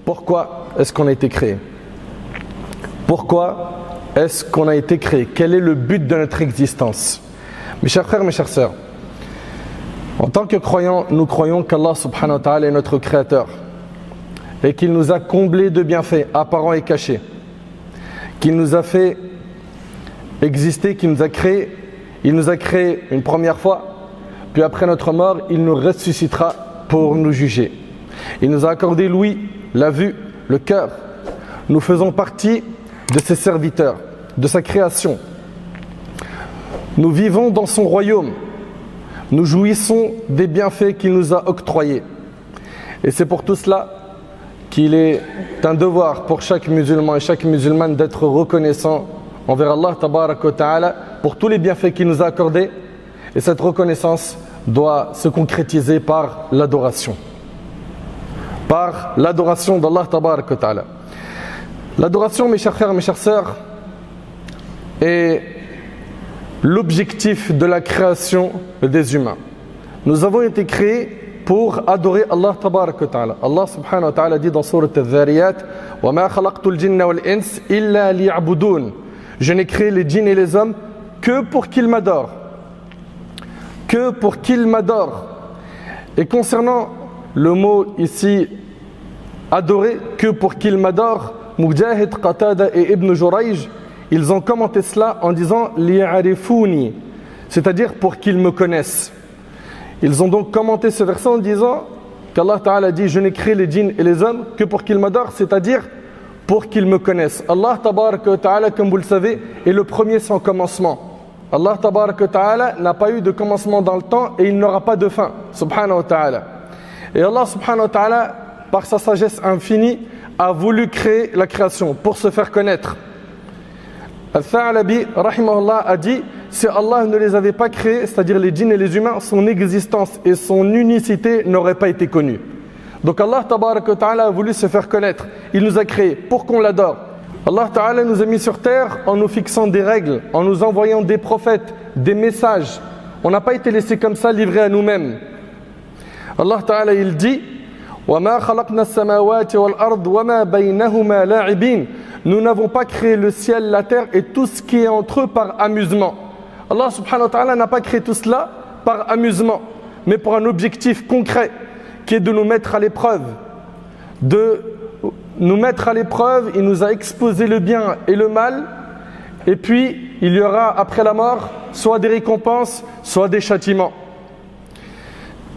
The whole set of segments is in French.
Pourquoi est-ce qu'on a été créé? Pourquoi est-ce qu'on a été créé? Quel est le but de notre existence? Mes chers frères, mes chères sœurs, en tant que croyants, nous croyons qu'Allah subhanahu wa ta'ala est notre créateur et qu'il nous a comblés de bienfaits apparents et cachés, qu'il nous a fait exister, qu'il nous a créé. Il nous a créé une première fois, puis après notre mort, il nous ressuscitera pour nous juger. Il nous a accordé l'ouïe, la vue, le cœur. Nous faisons partie de ses serviteurs, de sa création. Nous vivons dans son royaume. Nous jouissons des bienfaits qu'il nous a octroyés. Et c'est pour tout cela qu'il est un devoir pour chaque musulman et chaque musulmane d'être reconnaissant envers Allah tabaraka wa ta'ala pour tous les bienfaits qu'il nous a accordés. Et cette reconnaissance doit se concrétiser par l'adoration. Par l'adoration d'Allah tabaraka wa ta'ala. L'adoration, mes chers frères, mes chères sœurs, est l'objectif de la création des humains. Nous avons été créés pour adorer Allah tabaraka wa ta'ala. Allah subhanahu wa ta'ala dit dans sourate Al-Dhariyat وَمَا خَلَقْتُ الْجِنَّ وَالْإِنسِ إِلَّا لِيَعْبُدُونَ. Je n'ai créé les djinns et les hommes que pour qu'ils m'adorent. Que pour qu'ils m'adorent. Et concernant le mot ici adorer, que pour qu'ils m'adorent, Mujahid, Qatada et Ibn Jurayj, ils ont commenté cela en disant li'arifuni, c'est-à-dire pour qu'ils me connaissent. Ils ont donc commenté ce verset en disant qu'Allah Ta'ala dit je n'ai créé les djinns et les hommes que pour qu'ils m'adorent, c'est-à-dire pour qu'ils me connaissent. Allah Tabaraka wa Ta'ala, comme vous le savez, est le premier sans commencement. Allah Tabaraka wa Ta'ala n'a pas eu de commencement dans le temps et il n'aura pas de fin. Subhanahu wa Ta'ala. Et Allah Subhanahu wa Ta'ala, par sa sagesse infinie, a voulu créer la création pour se faire connaître. Al-Tha'labi, rahimahullah, a dit si Allah ne les avait pas créés, c'est-à-dire les djinns et les humains, son existence et son unicité n'auraient pas été connues. Donc Allah Tabaraka wa Ta'ala a voulu se faire connaître. Il nous a créés pour qu'on l'adore. Allah Ta'ala nous a mis sur terre en nous fixant des règles, en nous envoyant des prophètes, des messages. On n'a pas été laissés comme ça, livrés à nous-mêmes. Allah Ta'ala, il dit وَمَا خَلَقْنَا السَّمَاوَاتِ وَالْأَرْضِ وَمَا بَيْنَهُمَا لَاعِبِينَ. Nous n'avons pas créé le ciel, la terre et tout ce qui est entre eux par amusement. Allah Subhanahu wa Ta'ala n'a pas créé tout cela par amusement, mais pour un objectif concret, qui est de nous mettre à l'épreuve. De nous mettre à l'épreuve, il nous a exposé le bien et le mal, et puis il y aura après la mort soit des récompenses, soit des châtiments.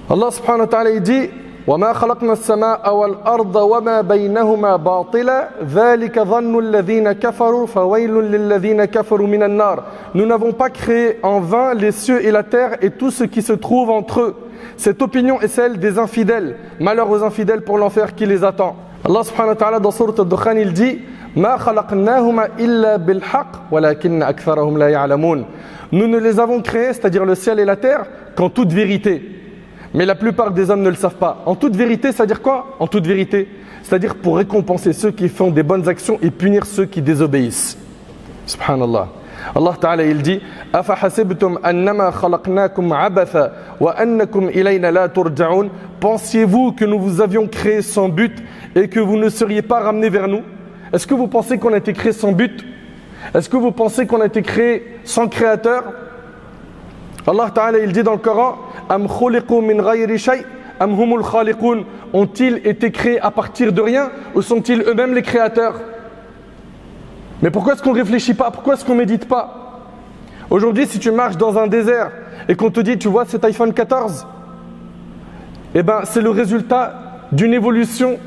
Allah Subhanahu wa Ta'ala il dit وَمَا خَلَقْنَا السَّمَاءَ وَالْأَرْضَ وَمَا بَيْنَهُمَا بَاطِلًا ذَلِكَ ظَنُّ الَّذِينَ كَفَرُوا فَوَيْلٌ لِلَّذِينَ كَفَرُوا مِنَ النَّارِ. Nous n'avons pas créé en vain les cieux et la terre et tout ce qui se trouve entre eux. Cette opinion est celle des infidèles. Malheur aux infidèles pour l'enfer qui les attend. Allah subhanahu wa ta'ala dans sourate Ad-Dukhan il dit مَا خَلَقْنَاهُمَا إِلَّا بِالْحَقِّ وَلَكِنَّ أَكْثَرَهُمْ لَا يَعْلَمُونَ. Nous ne les avons créés, c'est-à-dire le ciel et la terre, qu'en toute vérité. Mais la plupart des hommes ne le savent pas. En toute vérité, c'est-à-dire quoi? En toute vérité, c'est-à-dire pour récompenser ceux qui font des bonnes actions et punir ceux qui désobéissent. Subhanallah. Allah Ta'ala il dit أَفَحَسِبْتُمْ أَنَّمَا خَلَقْنَاكُمْ عَبَثًا وَأَنَّكُمْ إِلَيْنَا لَا تُرْجَعُونَ. Pensiez-vous que nous vous avions créé sans but et que vous ne seriez pas ramenés vers nous? Est-ce que vous pensez qu'on a été créé sans but? Est-ce que vous pensez qu'on a été créé sans créateur? Allah Ta'ala il dit dans le Coran Am khuliqu min ghayri shay am humul khaliqun. Ont-ils été créés à partir de rien ou sont-ils eux-mêmes les créateurs? Mais pourquoi est-ce qu'on ne réfléchit pas? Pourquoi est-ce qu'on ne médite pas? Aujourd'hui, si tu marches dans un désert et qu'on te dit tu vois cet iPhone 14, eh ben c'est le résultat d'une évolution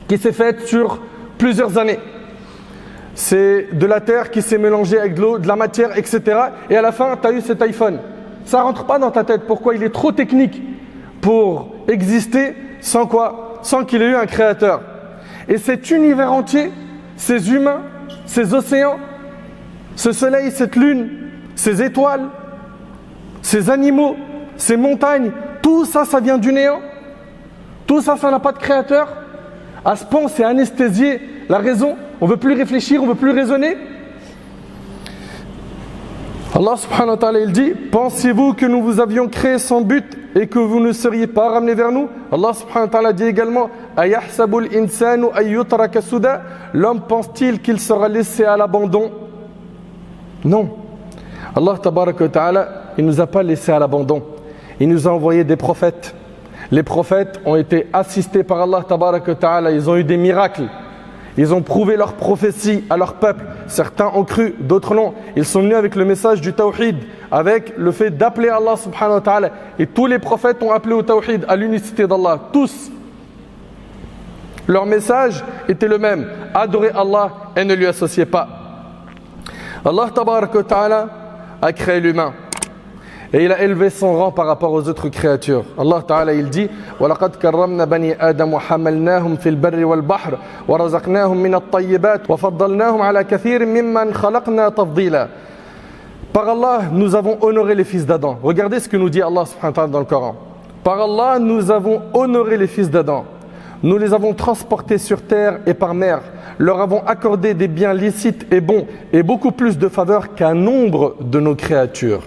qui s'est faite sur plusieurs années. C'est de la terre qui s'est mélangée avec de l'eau, de la matière, etc. Et à la fin, tu as eu cet iPhone. Ça ne rentre pas dans ta tête. Pourquoi? Il est trop technique pour exister sans quoi? Sans qu'il ait eu un créateur. Et cet univers entier, ces humains, ces océans, ce soleil, cette lune, ces étoiles, ces animaux, ces montagnes, tout ça, ça vient du néant. Tout ça, ça n'a pas de créateur. À ce point, c'est anesthésier la raison. On ne veut plus réfléchir, on ne veut plus raisonner. Allah subhanahu wa ta'ala il dit, pensez-vous que nous vous avions créé sans but et que vous ne seriez pas ramenés vers nous? Allah subhanahu wa ta'ala dit également, ayahsabul insanu ayyutraka suda, l'homme pense-t-il qu'il sera laissé à l'abandon? Non. Allah tabaraka wa ta'ala, il ne nous a pas laissé à l'abandon. Il nous a envoyé des prophètes. Les prophètes ont été assistés par Allah tabaraka wa ta'ala, ils ont eu des miracles. Ils ont prouvé leur prophétie à leur peuple. Certains ont cru, d'autres non. Ils sont venus avec le message du tawhid, avec le fait d'appeler Allah subhanahu wa ta'ala. Et tous les prophètes ont appelé au tawhid, à l'unicité d'Allah. Tous. Leur message était le même. Adorez Allah et ne lui associez pas. Allah tabaraka wa ta'ala a créé l'humain. Et il a élevé son rang par rapport aux autres créatures. Allah Ta'ala il dit وَلَقَدْ كَرَّمْنَا بَنِي آدَمَ وَحَمَلْنَاهُمْ فِي الْبَرِّ وَالْبَحْرِ وَرَزَقْنَاهُمْ مِنَ الطَّيِّبَاتِ وَفَضَّلْنَاهُمْ عَلَى كَثِيرٍ مِمَّنْ خَلَقْنَا تَفْضِيلًا. Par Allah, nous avons honoré les fils d'Adam. Regardez ce que nous dit Allah subhanahu wa ta'ala dans le Coran. Par Allah, nous avons honoré les fils d'Adam. Nous les avons transportés sur terre et par mer. Leur avons accordé des biens licites et bons et beaucoup plus de faveurs qu'un nombre de nos créatures.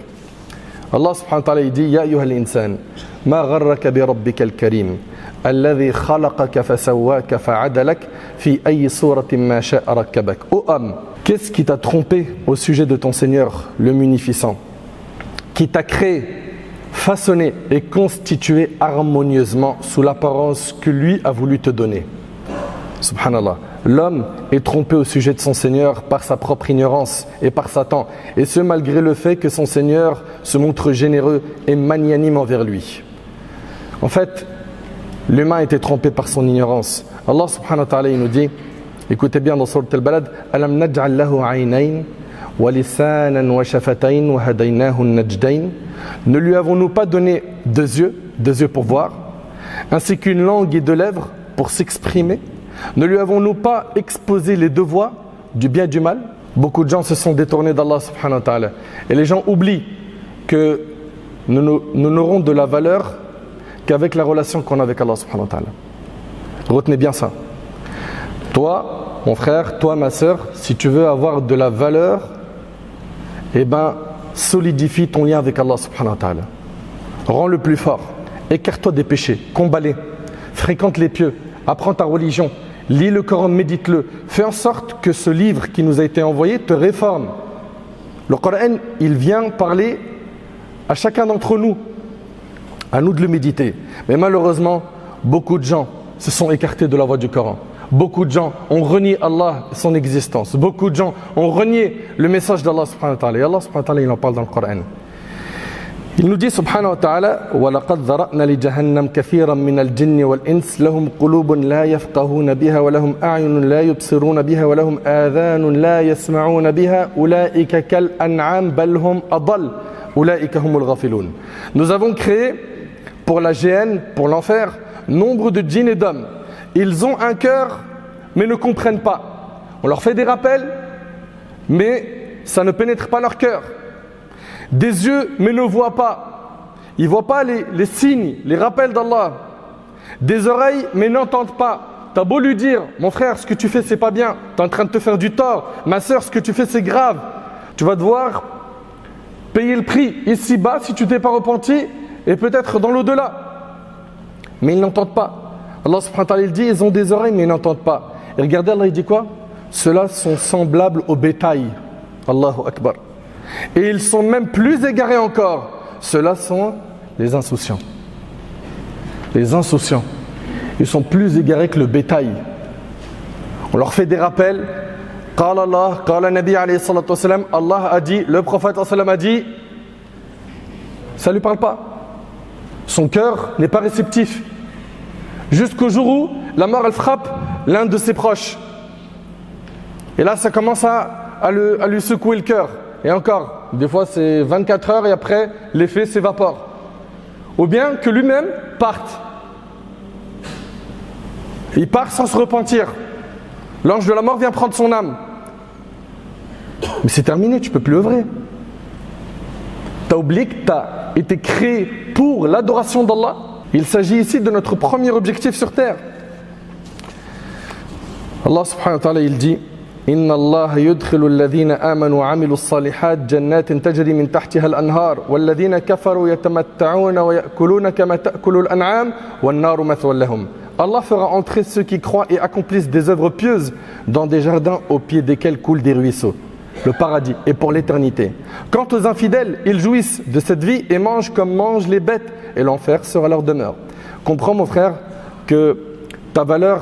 Allah subhanahu wa ta'ala dit Ya ayyuhal insan ma gharraka bi rabbikal karim alladhi khalaqaka fasawwaka fa'adalak fi ayyi suratin ma sha'a rakkabak. Ô homme, qu'est-ce qui t'a trompé au sujet de ton Seigneur, le munificent, qui t'a créé, façonné et constitué harmonieusement sous l'apparence que lui a voulu te donner. Subhanallah. L'homme est trompé au sujet de son Seigneur par sa propre ignorance et par Satan, et ce malgré le fait que son Seigneur se montre généreux et magnanime envers lui. En fait, l'humain a été trompé par son ignorance. Allah subhanahu wa ta'ala il nous dit, écoutez bien dans Sourate Al-Balad, Alam naj'al lahu 'aynayn wa lisanan wa shafatayn wa hadaynahu an-najdayn. Ne lui avons-nous pas donné deux yeux pour voir, ainsi qu'une langue et deux lèvres pour s'exprimer? Ne lui avons-nous pas exposé les deux voies du bien et du mal? Beaucoup de gens se sont détournés d'Allah subhanahu wa ta'ala. Et les gens oublient que nous n'aurons de la valeur qu'avec la relation qu'on a avec Allah subhanahu wa ta'ala. Retenez bien ça. Toi, mon frère, toi, ma sœur, si tu veux avoir de la valeur, eh ben, solidifie ton lien avec Allah subhanahu wa ta'ala. Rends-le plus fort. Écarte-toi des péchés. Combat-les. Fréquente les pieux. Apprends ta religion, lis le Coran, médite-le. Fais en sorte que ce livre qui nous a été envoyé te réforme. Le Coran, il vient parler à chacun d'entre nous. À nous de le méditer. Mais malheureusement, beaucoup de gens se sont écartés de la voie du Coran. Beaucoup de gens ont renié Allah et son existence. Beaucoup de gens ont renié le message d'Allah subhanahu wa ta'ala. Et Allah subhanahu wa ta'ala, il en parle dans le Coran. Il nous dit subhanahu wa ta'ala وَلَقَدْ ذَرَأْنَا لِجَهَنَّمَ كَثِيرًا مِنَ الْجِنِّ وَالْإِنسِ لَهُمْ قُلُوبٌ لَا يَفْقَهُونَ بِهَا وَلَهُمْ أَعْيُنٌ لَا يُبْصِرُونَ بِهَا وَلَهُمْ آذَانٌ لَا يَسْمَعُونَ بِهَا أُولَئِكَ كَالْأَنْعَامِ بَلْ هُمْ أَضَلُّ أُولَئِكَ هُمُ الْغَافِلُونَ. Nous avons créé pour la géhenne, pour l'enfer, nombre de djinns et d'hommes. Ils ont un cœur mais ne comprennent pas. On leur fait des rappels mais ça ne pénètre pas leur cœur. Des yeux mais ne voient pas. Ils ne voient pas les signes, les rappels d'Allah. Des oreilles mais n'entendent pas. Tu as beau lui dire, mon frère, ce que tu fais c'est pas bien, tu es en train de te faire du tort. Ma soeur, ce que tu fais c'est grave. Tu vas devoir payer le prix ici-bas si tu t'es pas repenti et peut-être dans l'au-delà. Mais ils n'entendent pas. Allah subhanahu wa ta'ala il dit, ils ont des oreilles mais ils n'entendent pas. Et regardez Allah il dit quoi? Ceux-là sont semblables au bétail. Allahu Akbar. Et ils sont même plus égarés encore. Ceux-là sont les insouciants. Les insouciants. Ils sont plus égarés que le bétail. On leur fait des rappels. Qala Allah, qala Nabi alayhi salatu wa salam. Allah a dit, le prophète a dit, ça ne lui parle pas. Son cœur n'est pas réceptif. Jusqu'au jour où la mort elle frappe l'un de ses proches. Et là ça commence à lui secouer le cœur. Et encore, des fois c'est 24 heures et après l'effet s'évapore. Ou bien que lui-même parte. Il part sans se repentir. L'ange de la mort vient prendre son âme. Mais c'est terminé, tu ne peux plus œuvrer. Tu as oublié que tu as été créé pour l'adoration d'Allah. Il s'agit ici de notre premier objectif sur terre. Allah subhanahu wa ta'ala il dit إن الله يدخل الذين آمنوا وعملوا الصالحات جنات تجري من تحتها الأنهار والذين كفروا يتمتعون ويأكلون كما تأكل الأنعام والنار مثوى لهم. Allah fera entrer ceux qui croient et accomplissent des œuvres pieuses dans des jardins au pied desquels coulent des ruisseaux. Le paradis est pour l'éternité. Quant aux infidèles, ils jouissent de cette vie et mangent comme mangent les bêtes et l'enfer sera leur demeure. Comprends mon frère que ta valeur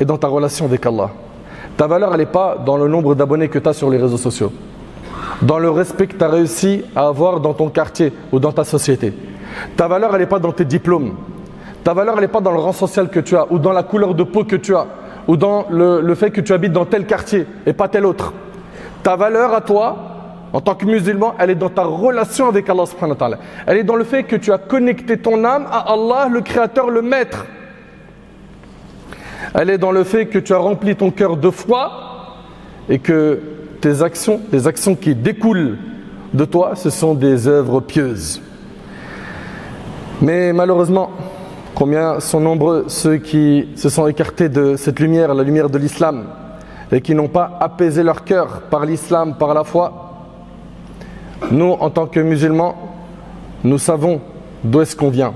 est dans ta relation avec Allah. Ta valeur, elle n'est pas dans le nombre d'abonnés que tu as sur les réseaux sociaux, dans le respect que tu as réussi à avoir dans ton quartier ou dans ta société. Ta valeur, elle n'est pas dans tes diplômes. Ta valeur, elle n'est pas dans le rang social que tu as ou dans la couleur de peau que tu as ou dans le fait que tu habites dans tel quartier et pas tel autre. Ta valeur à toi, en tant que musulman, elle est dans ta relation avec Allah subhanahu wa ta'ala. Elle est dans le fait que tu as connecté ton âme à Allah, le Créateur, le Maître. Elle est dans le fait que tu as rempli ton cœur de foi et que tes actions, les actions qui découlent de toi, ce sont des œuvres pieuses. Mais malheureusement, combien sont nombreux ceux qui se sont écartés de cette lumière, la lumière de l'islam, et qui n'ont pas apaisé leur cœur par l'islam, par la foi. Nous, en tant que musulmans, nous savons d'où est-ce qu'on vient.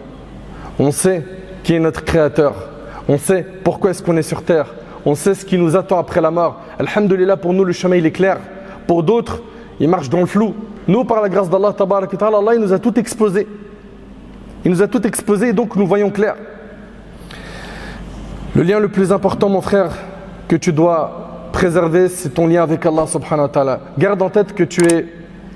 On sait qui est notre Créateur. On sait pourquoi est-ce qu'on est sur terre. On sait ce qui nous attend après la mort. Alhamdulillah, pour nous, le chemin il est clair. Pour d'autres, ils marchent dans le flou. Nous, par la grâce d'Allah, tabarak wa ta'ala, Allah il nous a tout exposé. Il nous a tout exposé et donc nous voyons clair. Le lien le plus important, mon frère, que tu dois préserver, c'est ton lien avec Allah subhanahu wa ta'ala. Garde en tête que tu es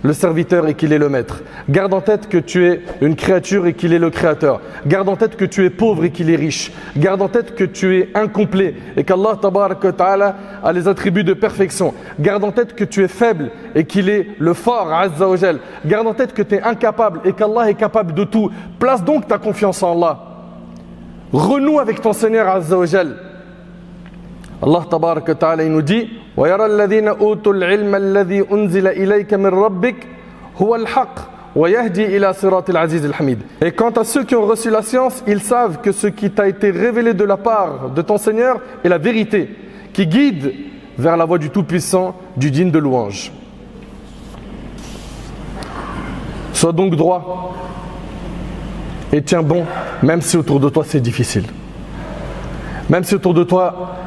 le serviteur et qu'il est le maître. Garde en tête que tu es une créature et qu'il est le créateur. Garde en tête que tu es pauvre et qu'il est riche. Garde en tête que tu es incomplet et qu'Allah tabarak wa ta'ala a les attributs de perfection. Garde en tête que tu es faible et qu'il est le fort, azza wa jal. Garde en tête que tu es incapable et qu'Allah est capable de tout. Place donc ta confiance en Allah. Renoue avec ton Seigneur, azza wa jal. Allah tabarak wa ta'ala il nous dit وَيَرَى الَّذِينَ أُوتُوا الْعِلْمَ الَّذِي أُنزِلَ إِلَيْكَ مِنْ رَبِّكَ هُوَ الْحَقُّ وَيَهْدِي إِلَى صِرَاطِ الْعَزِيزِ الْحَمِيدِ. Et quant à ceux qui ont reçu la science, ils savent que ce qui t'a été révélé de la part de ton Seigneur est la vérité, qui guide vers la voie du Tout-Puissant, du digne de louange. Sois donc droit et tiens bon, même si autour de toi c'est difficile. Même si autour de toi,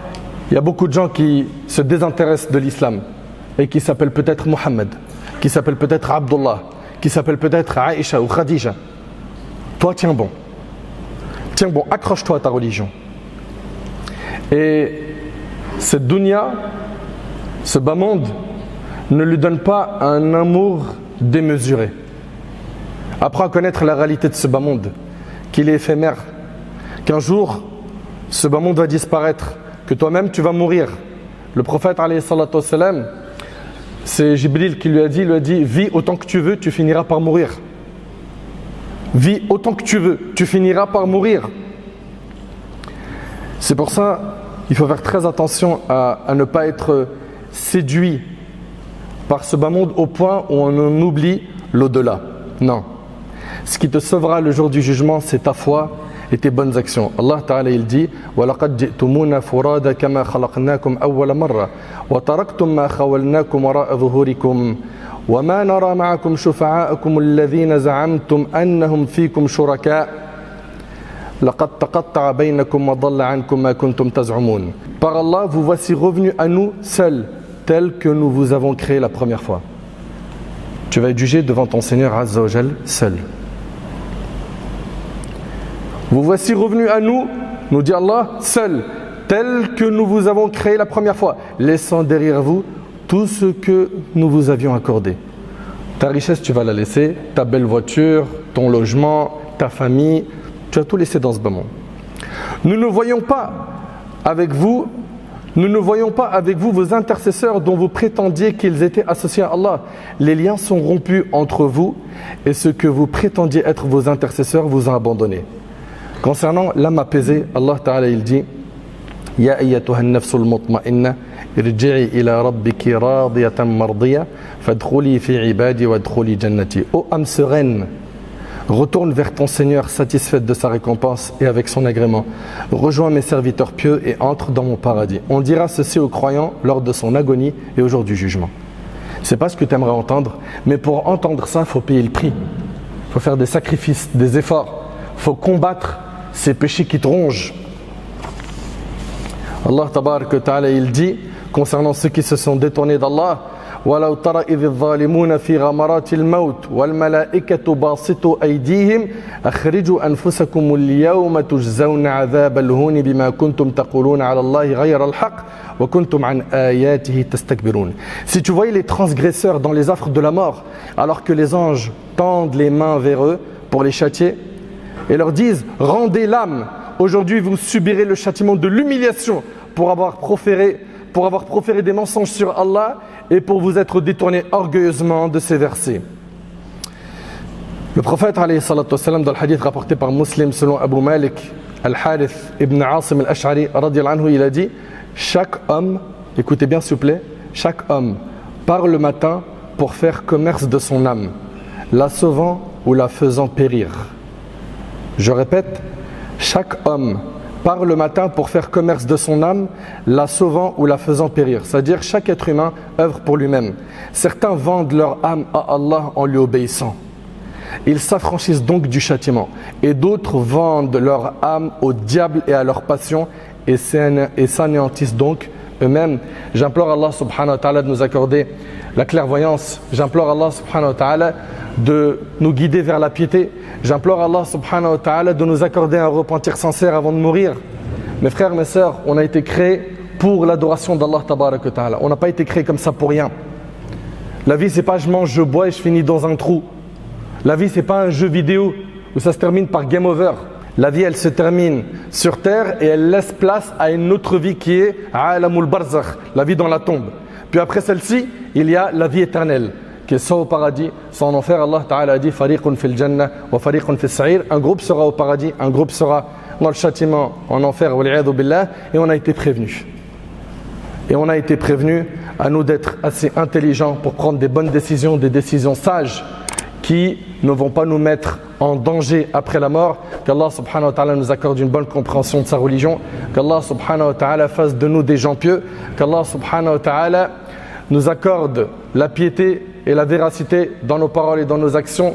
il y a beaucoup de gens qui se désintéressent de l'islam et qui s'appellent peut-être Mohammed, qui s'appellent peut-être Abdullah, qui s'appellent peut-être Aïcha ou Khadija. Toi, tiens bon. Tiens bon, accroche-toi à ta religion. Et cette dunya, ce bas monde, ne lui donne pas un amour démesuré. Apprends à connaître la réalité de ce bas monde, qu'il est éphémère, qu'un jour, ce bas monde va disparaître, que toi-même tu vas mourir. Le prophète alayhi salatu wassalam, c'est Jibril qui lui a dit vis autant que tu veux, tu finiras par mourir. Vis autant que tu veux, tu finiras par mourir. C'est pour ça il faut faire très attention à ne pas être séduit par ce bas monde au point où on en oublie l'au-delà. Non. Ce qui te sauvera le jour du jugement, c'est ta foi et tes bonnes actions. Allah Ta'ala il dit وَلَقَدْ جِئْتُمُونَ فُرَادَ كَمَا خَلَقْنَاكُمْ أَوَّلَ مَرَّةٍ وَتَرَكْتُمْ مَا خَوَّلْنَاكُمْ وَرَاءَ ظُهُورِكُمْ وَمَا نَرَى مَعَكُمْ شُفَعَاءَكُمُ الَّذِينَ زَعَمْتُمْ أَنَّهُمْ فِيكُمْ شُرَكَاء لَقَدْ تَقَطَّعَ بَيْنَكُمْ وَضَلَّ عَنْكُمْ مَا كُنْتُمْ تَزْعُمُونَ. Par Allah, vous voici revenus à nous seuls, tels que nous vous avons créés la première fois. Tu vas être jugé devant ton Seigneur Azza wa Jal seul. Vous voici revenus à nous, nous dit Allah, seuls, tels que nous vous avons créés la première fois, laissant derrière vous tout ce que nous vous avions accordé. Ta richesse, tu vas la laisser, ta belle voiture, ton logement, ta famille, tu as tout laissé dans ce bas monde. Nous ne voyons pas avec vous vos intercesseurs dont vous prétendiez qu'ils étaient associés à Allah. Les liens sont rompus entre vous et ce que vous prétendiez être vos intercesseurs vous a abandonné. Concernant l'âme apaisée, Allah Ta'ala il dit Ya ayyatuha an-nafsul mutma'inna irji'i ila rabbiki radiyatan mardiya fadkhuli fi ibadi wadkhuli jannati. Ô âme sereine, Retourne vers ton Seigneur satisfaite de sa récompense et avec son agrément. Rejoins mes serviteurs pieux et entre dans mon paradis. On dira ceci aux croyants lors de son agonie et au jour du jugement. C'est pas ce que tu aimerais entendre, mais pour entendre ça, il faut payer le prix. Il faut faire des sacrifices, des efforts. Il faut combattre ces péchés qui te rongent. Allah tabarak wa ta'ala, il dit concernant ceux qui se sont détournés d'Allah: وَلَوْ تَرَ إِذِ الظَّالِمُونَ فِي غَمَرَاتِ الْمَوْتِ وَالْمَلَائِكَةُ بَاسِطُو أَيْدِيهِمْ أَخْرِجُوا أَنفُسَكُمُ الْيَوْمَ تُجْزَوْنَ عَذَابَ الْهُونِ بِمَا كُنْتُمْ تَقُولُونَ عَلَى اللَّهِ غَيْرَ الْحَقِّ وَكُنْتُمْ عَنْ آيَاتِهِ تَسْتَكْبِرُونَ. Si tu voyais les transgresseurs dans les affres de la mort, alors que les anges tendent les mains vers eux pour les châtier et leur disent: rendez l'âme, aujourd'hui vous subirez le châtiment de l'humiliation pour avoir proféré des mensonges sur Allah et pour vous être détourné orgueilleusement de ces versets. Le prophète alayhi salatu wassalam, dans le hadith rapporté par Muslim selon Abu Malik al-Harith ibn Asim al-Ash'ari radiyallahu anhu, il a dit: chaque homme, écoutez bien s'il vous plaît, chaque homme part le matin pour faire commerce de son âme, la sauvant ou la faisant périr. Je répète, chaque homme part le matin pour faire commerce de son âme, la sauvant ou la faisant périr. C'est-à-dire chaque être humain œuvre pour lui-même. Certains vendent leur âme à Allah en lui obéissant. Ils s'affranchissent donc du châtiment. Et d'autres vendent leur âme au diable et à leur passion et s'anéantissent donc eux-mêmes. J'implore Allah subhanahu wa ta'ala de nous accorder la clairvoyance. J'implore Allah subhanahu wa ta'ala de nous guider vers la piété. J'implore Allah subhanahu wa ta'ala de nous accorder un repentir sincère avant de mourir. Mes frères, mes sœurs, on a été créés pour l'adoration d'Allah tabarak wa ta'ala. On n'a pas été créés comme ça pour rien. La vie, c'est pas je mange, je bois et je finis dans un trou. La vie, c'est pas un jeu vidéo où ça se termine par game over. La vie, elle se termine sur terre et elle laisse place à une autre vie qui est alamul barzakh, la vie dans la tombe. Puis après celle-ci, il y a la vie éternelle, qui est soit au paradis, soit en enfer. Allah Ta'ala a dit: fariqun fil jannah wa fariqun fis sa'ir. Un groupe sera au paradis, un groupe sera dans le châtiment en enfer, wal-'iyadhu billah. Et on a été prévenus. Et on a été prévenus à nous d'être assez intelligents pour prendre des bonnes décisions, des décisions sages qui ne vont pas nous mettre en danger après la mort. Qu'Allah subhanahu wa ta'ala nous accorde une bonne compréhension de sa religion. Qu'Allah subhanahu wa ta'ala fasse de nous des gens pieux. Qu'Allah subhanahu wa ta'ala nous accorde la piété et la véracité dans nos paroles et dans nos actions.